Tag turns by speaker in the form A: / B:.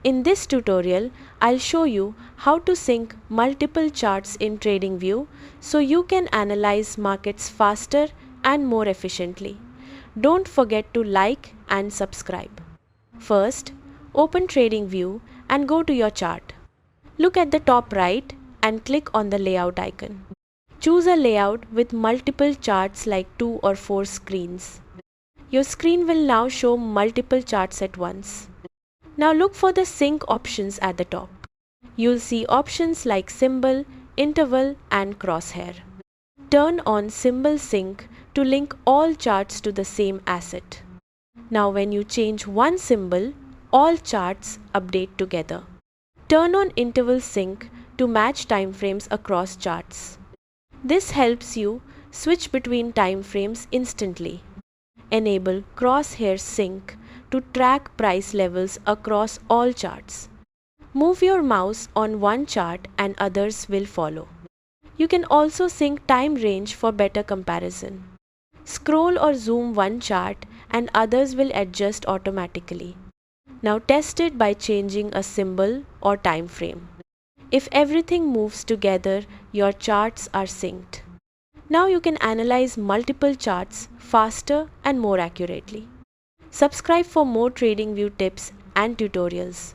A: In this tutorial, I'll show you how to sync multiple charts in TradingView so you can analyze markets faster and more efficiently. Don't forget to like and subscribe. First, open TradingView and go to your chart. Look at the top right and click on the layout icon. Choose a layout with multiple charts like 2 or 4 screens. Your screen will now show multiple charts at once. Now look for the sync options at the top. You'll see options like symbol, interval and crosshair. Turn on symbol sync to link all charts to the same asset. Now when you change one symbol, all charts update together. Turn on interval sync to match timeframes across charts. This helps you switch between timeframes instantly. Enable crosshair sync to track price levels across all charts. Move your mouse on one chart and others will follow. You can also sync time range for better comparison. Scroll or zoom one chart and others will adjust automatically. Now test it by changing a symbol or time frame. If everything moves together, your charts are synced. Now you can analyze multiple charts faster and more accurately. Subscribe for more TradingView tips and tutorials.